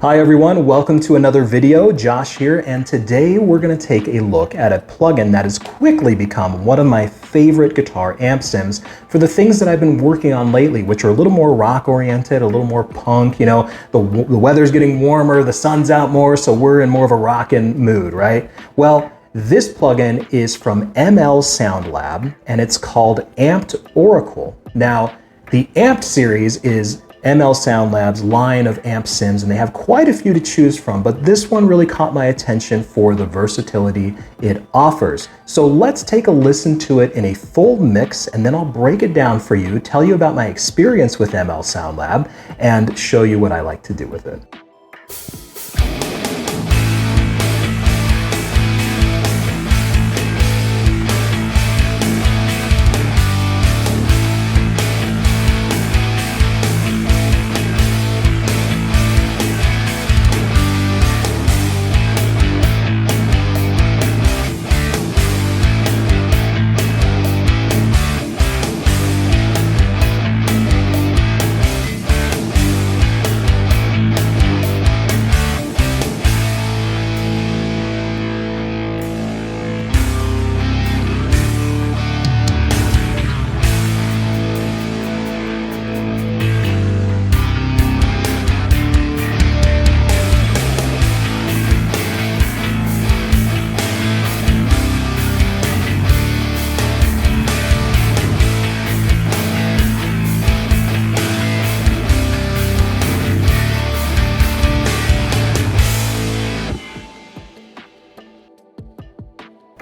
Hi everyone, welcome to another video. Josh here, and today we're going to take a look at a plugin that has quickly become one of my favorite guitar amp sims for the things that I've been working on lately, which are a little more rock oriented, a little more punk. You know, the weather's getting warmer, the sun's out more, so we're in more of a rockin' mood, right? Well, this plugin is from ML Sound Lab and it's called Amped Oracle. Now, the Amped series is ML Sound Lab's line of amp sims, and they have quite a few to choose from, but this one really caught my attention for the versatility it offers. So let's take a listen to it in a full mix, and then I'll break it down for you, tell you about my experience with ML Sound Lab, and show you what I like to do with it.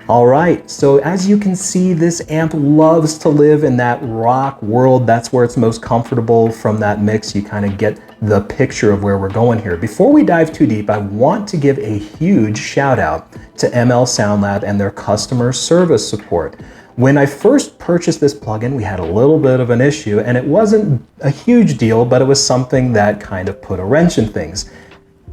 All right, so as you can see, this amp loves to live in that rock world. That's where it's most comfortable. From that mix, you kind of get the picture of where we're going here. Before we dive too deep, I want to give a huge shout out to ML Sound Lab and their customer service support. When I first purchased this plugin, we had a little bit of an issue, and it wasn't a huge deal, but it was something that kind of put a wrench in things.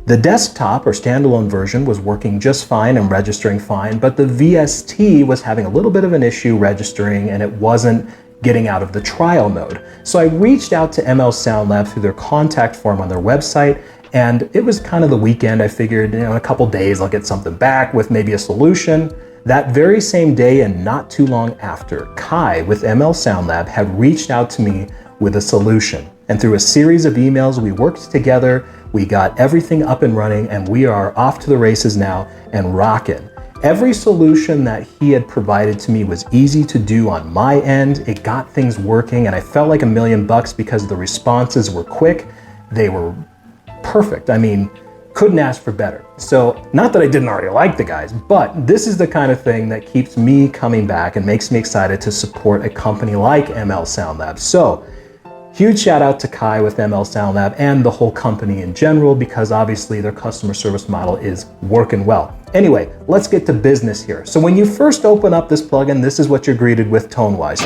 The desktop or standalone version was working just fine and registering fine, but the VST was having a little bit of an issue registering and it wasn't getting out of the trial mode. So I reached out to ML Sound Lab through their contact form on their website, and it was kind of the weekend. I figured, in a couple days I'll get something back with maybe a solution. That very same day and not too long after, Kai with ML Sound Lab had reached out to me with a solution. And through a series of emails, we worked together, we got everything up and running, and we are off to the races now and rocking. Every solution that he had provided to me was easy to do on my end. It got things working, and I felt like $1,000,000 because the responses were quick. They were perfect. I mean, couldn't ask for better. So not that I didn't already like the guys, but this is the kind of thing that keeps me coming back and makes me excited to support a company like ML Sound Lab. So huge shout out to Kai with ML Sound Lab and the whole company in general, because obviously their customer service model is working well. Anyway, let's get to business here. So when you first open up this plugin, this is what you're greeted with tone-wise.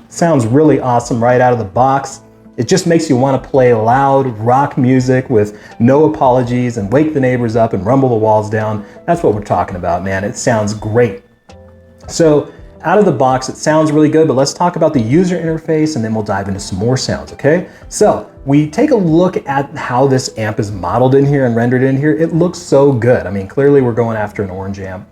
Sounds really awesome right out of the box. It just makes you want to play loud rock music with no apologies and wake the neighbors up and rumble the walls down. That's what we're talking about, man. It sounds great. So out of the box, it sounds really good, but let's talk about the user interface and then we'll dive into some more sounds, okay? So we take a look at how this amp is modeled in here and rendered in here. It looks so good. I mean, clearly we're going after an orange amp,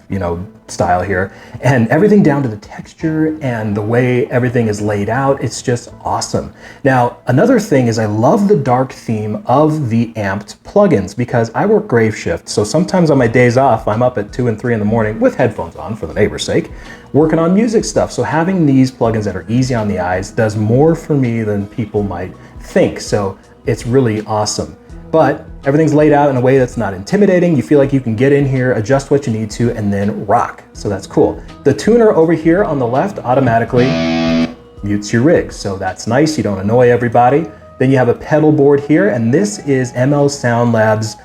style here, and everything down to the texture and the way everything is laid out, it's just awesome. Now, another thing is I love the dark theme of the amped plugins because I work grave shift, so sometimes on my days off, I'm up at 2 and 3 in the morning with headphones on for the neighbor's sake, working on music stuff. So having these plugins that are easy on the eyes does more for me than people might think. So it's really awesome. But everything's laid out in a way that's not intimidating. You feel like you can get in here, adjust what you need to, and then rock. So that's cool. The tuner over here on the left automatically mutes your rig. So that's nice. You don't annoy everybody. Then you have a pedal board here, and this is ML Sound Lab's,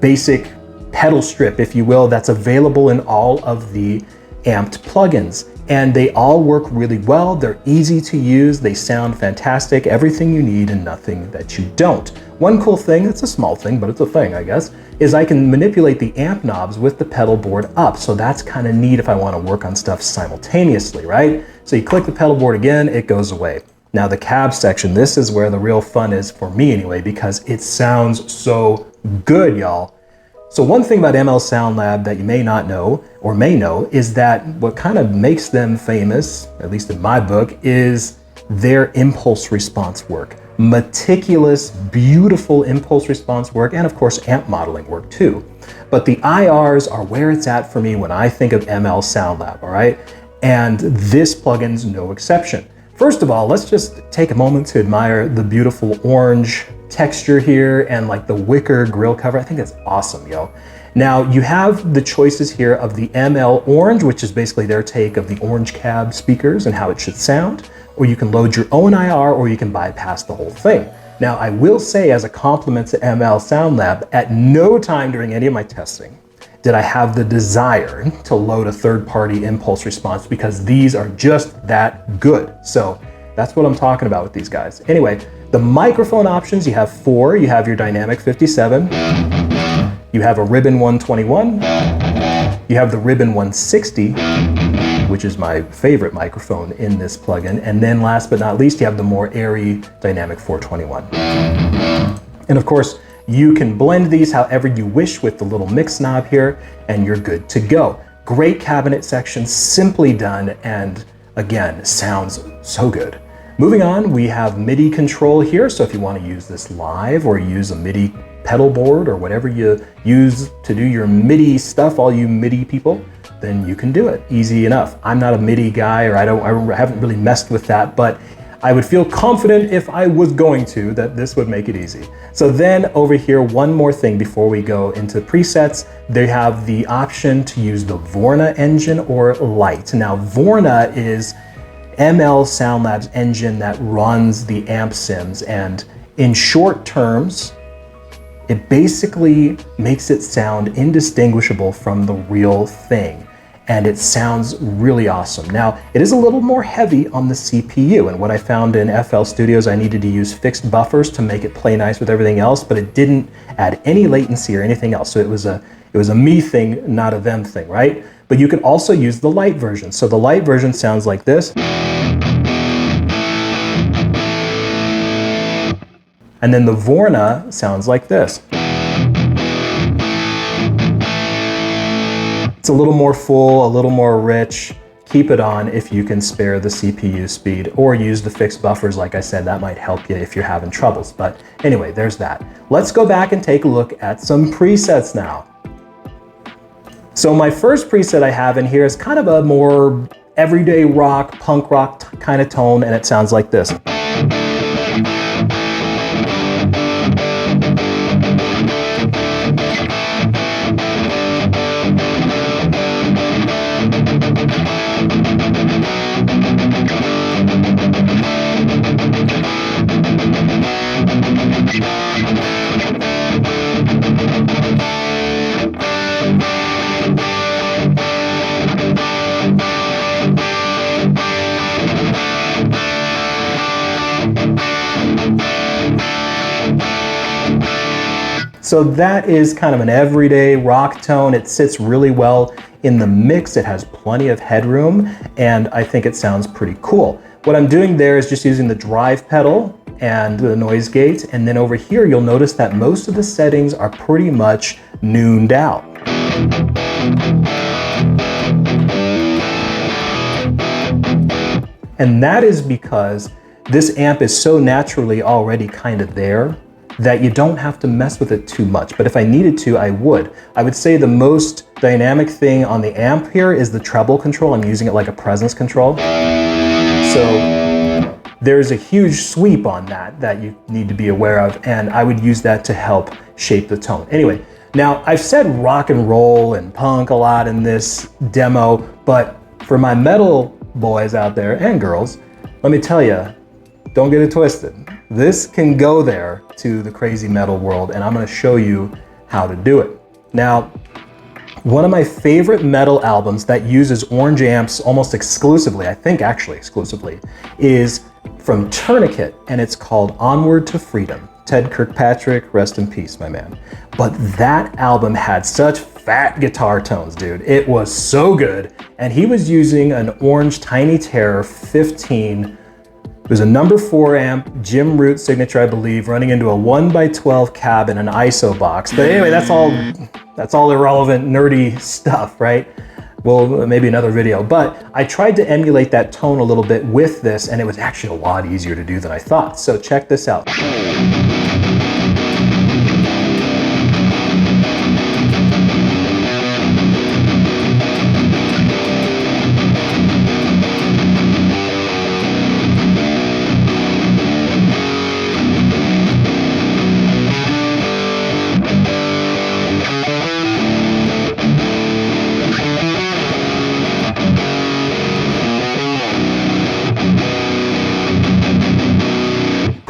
basic pedal strip, if you will, that's available in all of the amped plugins. And they all work really well. They're easy to use. They sound fantastic. Everything you need and nothing that you don't. One cool thing, it's a small thing, but it's a thing, I guess, is I can manipulate the amp knobs with the pedal board up. So that's kind of neat if I want to work on stuff simultaneously, right? So you click the pedal board again, it goes away. Now the cab section, this is where the real fun is for me anyway, because it sounds so good, y'all. So one thing about ML Sound Lab that you may not know, or may know, is that what kind of makes them famous, at least in my book, is their impulse response work. Meticulous, beautiful impulse response work, and of course amp modeling work too. But the IRs are where it's at for me when I think of ML Sound Lab, all right? And this plugin's no exception. First of all, let's just take a moment to admire the beautiful orange texture here and like the wicker grill cover. I think it's awesome, yo. Now you have the choices here of the ML Orange, which is basically their take of the orange cab speakers and how it should sound, or you can load your own IR, or you can bypass the whole thing. Now I will say, as a compliment to ML Sound Lab, at no time during any of my testing did I have the desire to load a third-party impulse response, because these are just that good. So that's what I'm talking about with these guys. Anyway, the microphone options, you have 4. You have your dynamic 57, you have a ribbon 121, you have the ribbon 160, which is my favorite microphone in this plugin, and then last but not least, you have the more airy dynamic 421. And of course, you can blend these however you wish with the little mix knob here, and you're good to go. Great cabinet section, simply done, and again, sounds so good. Moving on, we have MIDI control here, so if you want to use this live or use a MIDI pedal board or whatever you use to do your MIDI stuff, all you MIDI people, then you can do it. Easy enough. I'm not a MIDI guy, or I haven't really messed with that, but I would feel confident if I was going to that this would make it easy. So then over here, one more thing before we go into presets, they have the option to use the Vorna engine or Lite. Now Vorna is ML Sound Lab's engine that runs the amp sims, and in short terms, it basically makes it sound indistinguishable from the real thing. And it sounds really awesome. Now, it is a little more heavy on the CPU, and what I found in FL Studios, I needed to use fixed buffers to make it play nice with everything else, but it didn't add any latency or anything else. So it was a me thing, not a them thing, right? But you can also use the Lite version. So the Lite version sounds like this. And then the Vorna sounds like this. It's a little more full, a little more rich. Keep it on if you can spare the CPU speed, or use the fixed buffers. Like I said, that might help you if you're having troubles. But anyway, there's that. Let's go back and take a look at some presets now. So my first preset I have in here is kind of a more everyday rock, punk rock kind of tone, and it sounds like this. So that is kind of an everyday rock tone. It sits really well in the mix. It has plenty of headroom, and I think it sounds pretty cool. What I'm doing there is just using the drive pedal and the noise gate, and then over here you'll notice that most of the settings are pretty much nooned out. And that is because this amp is so naturally already kind of there that you don't have to mess with it too much. But if I needed to, I would. I would say the most dynamic thing on the amp here is the treble control. I'm using it like a presence control. So there's a huge sweep on that you need to be aware of, and I would use that to help shape the tone. Anyway, now I've said rock and roll and punk a lot in this demo, but for my metal boys out there and girls, let me tell you, don't get it twisted. This can go there to the crazy metal world, and I'm going to show you how to do it. Now, One of my favorite metal albums that uses orange amps almost exclusively, I think actually exclusively, is from Tourniquet, and it's called Onward to Freedom. Ted Kirkpatrick, rest in peace, my man. But that album had such fat guitar tones, dude. It was so good. And he was using an orange Tiny Terror 15. It was a number 4 amp, Jim Root signature, I believe, running into a 1x12 cab in an ISO box. But anyway, that's all irrelevant, nerdy stuff, right? Well, maybe another video. But I tried to emulate that tone a little bit with this, and it was actually a lot easier to do than I thought. So check this out.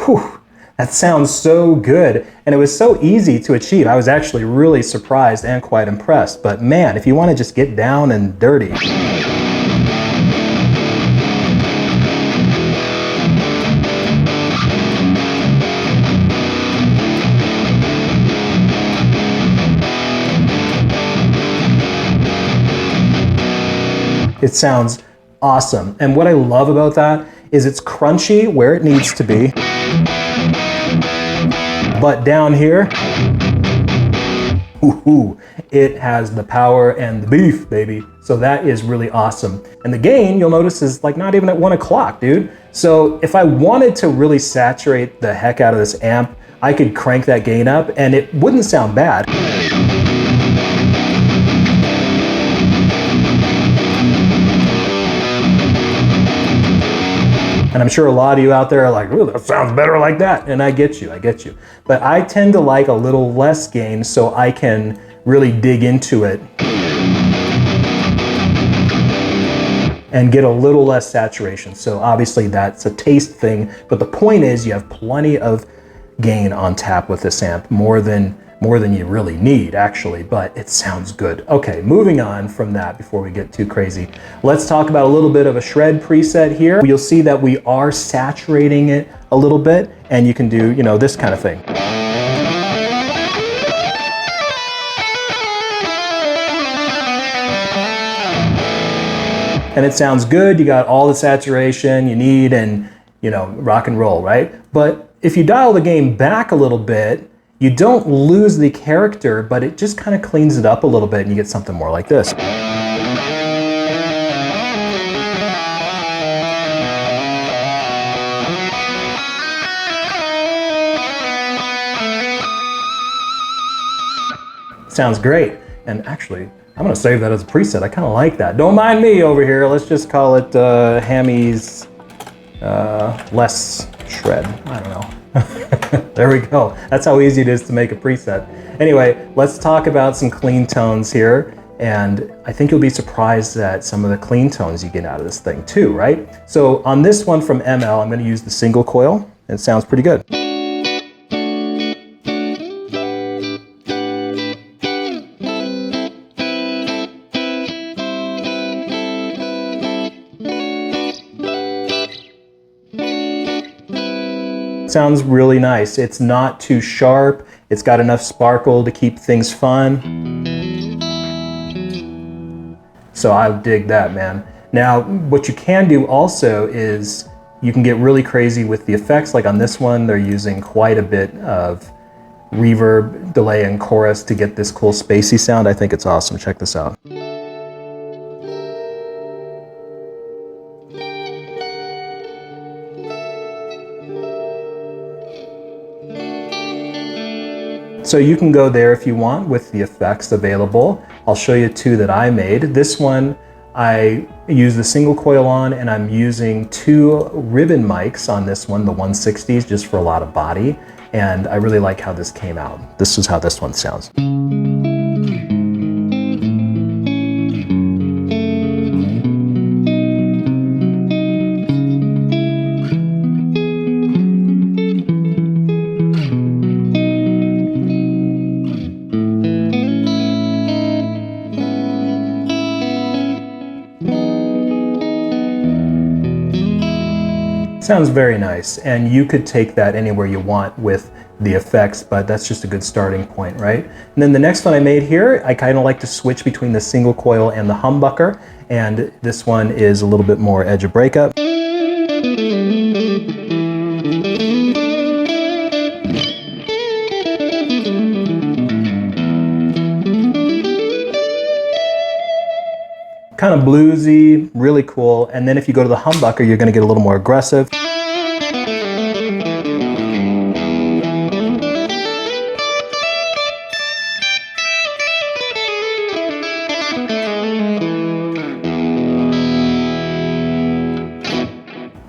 Whew, that sounds so good, and it was so easy to achieve. I was actually really surprised and quite impressed. But man, if you want to just get down and dirty. It sounds awesome. And what I love about that is it's crunchy where it needs to be. But down here, ooh, it has the power and the beef, baby. So that is really awesome. And the gain, you'll notice, is like not even at 1 o'clock, dude. So if I wanted to really saturate the heck out of this amp, I could crank that gain up and it wouldn't sound bad. And I'm sure a lot of you out there are like, ooh, that sounds better like that. And I get you. But I tend to like a little less gain so I can really dig into it and get a little less saturation. So obviously that's a taste thing, but the point is you have plenty of gain on tap with this amp, more than you really need actually, but it sounds good. Okay, moving on from that before we get too crazy. Let's talk about a little bit of a shred preset here. You'll see that we are saturating it a little bit, and you can do, you know, this kind of thing. And it sounds good, you got all the saturation you need and, you know, rock and roll, right? But if you dial the gain back a little bit, you don't lose the character, but it just kind of cleans it up a little bit and you get something more like this. Sounds great. And actually, I'm gonna save that as a preset. I kind of like that. Don't mind me over here. Let's just call it Hammy's less shred. I don't know. There we go. That's how easy it is to make a preset. Anyway, let's talk about some clean tones here. And I think you'll be surprised at some of the clean tones you get out of this thing too, right? So on this one from ML, I'm gonna use the single coil. It sounds pretty good. Sounds really nice. It's not too sharp. It's got enough sparkle to keep things fun. So I dig that, man. Now, what you can do also is you can get really crazy with the effects. Like on this one, they're using quite a bit of reverb, delay, and chorus to get this cool spacey sound. I think it's awesome. Check this out. So you can go there if you want with the effects available. I'll show you two that I made. This one I use the single coil on, and I'm using 2 ribbon mics on this one, the 160s, just for a lot of body. And I really like how this came out. This is how this one sounds. Sounds very nice, and you could take that anywhere you want with the effects, but that's just a good starting point, right? And then the next one I made here, I kind of like to switch between the single coil and the humbucker, and this one is a little bit more edge of breakup. Kind of bluesy, really cool. And then if you go to the humbucker, you're going to get a little more aggressive.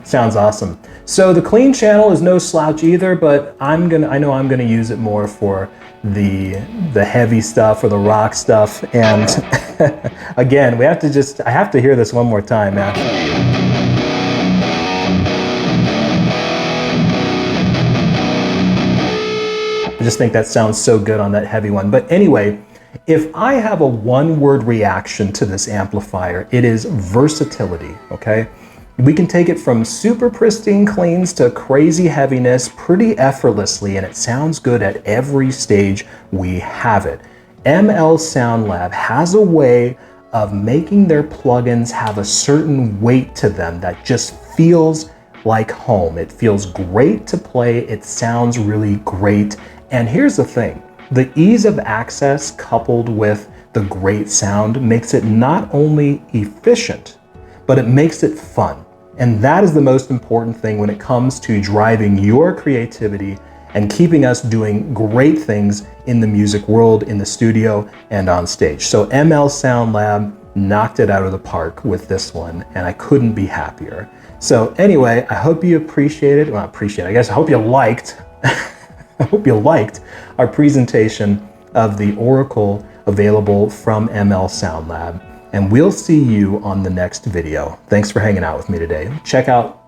Sounds awesome. So the clean channel is no slouch either, but I know I'm gonna use it more for the heavy stuff or the rock stuff. And again, I have to hear this one more time, man. I just think that sounds so good on that heavy one. But anyway, if I have a one-word reaction to this amplifier, it is versatility, okay? We can take it from super pristine cleans to crazy heaviness pretty effortlessly, and it sounds good at every stage we have it. ML Sound Lab has a way of making their plugins have a certain weight to them that just feels like home. It feels great to play, it sounds really great. And here's the thing, the ease of access coupled with the great sound makes it not only efficient, but it makes it fun. And that is the most important thing when it comes to driving your creativity and keeping us doing great things in the music world, in the studio, and on stage. So ML Sound Lab knocked it out of the park with this one, and I couldn't be happier. So anyway, I hope you appreciated, well, I guess I hope you liked, I hope you liked our presentation of the Oracle available from ML Sound Lab. And we'll see you on the next video. Thanks for hanging out with me today. Check out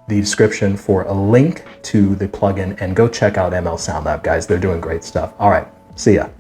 the description for a link to the plugin and go check out ML Sound Lab, guys. They're doing great stuff. All right, see ya.